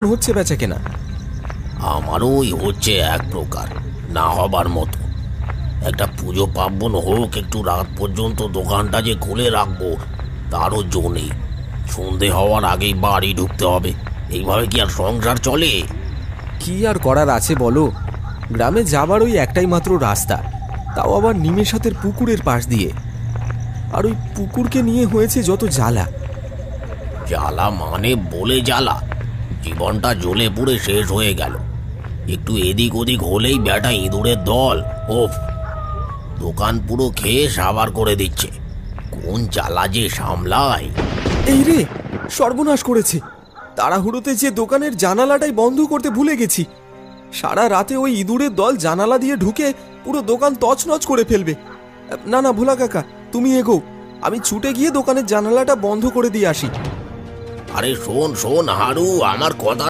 হচ্ছে বেচা কেনা? আমারও ওই হচ্ছে এক প্রকার, না হবার মতো। একটা পুজো পার্বণ হোক, একটু রাত পর্যন্ত দোকানটা যে খুলে রাখবো তারও জো নেই। সন্ধে হওয়ার আগেই বাড়ি ঢুকতে হবে। এইভাবে কি আর সংসার চলে? কি আর করার আছে বলো? গ্রামে যাবার ওই একটাই মাত্র রাস্তা, তাও আবার নিমেষাতের পুকুরের পাশ দিয়ে। আর ওই পুকুরকে নিয়ে হয়েছে যত জ্বালা। জ্বালা মানে বলে জ্বালা, জীবনটা জ্বলে পুড়ে শেষ হয়ে গেল। একটু এদিক ওদিক হলেই ব্যাটা ইঁদুরের দল। ওফ, দোকান পুরো খেয়ে সাবার করে দিচ্ছে। কোন জ্বালা যে সামলাই! এই রে, সর্বনাশ করেছে! তাড়াহুড়োতে যে দোকানের জানালাটাই বন্ধ করতে ভুলে গেছি। সারা রাতে ওই ইঁদুরের দল জানালা দিয়ে ঢুকে পুরো দোকান তছনছ করে ফেলবে। না না ভোলা কাকা, তুমি এগো, আমি ছুটে গিয়ে দোকানের জানালাটা বন্ধ করে দিয়ে আসি। আরে শোন শোন হারু, আমার কথা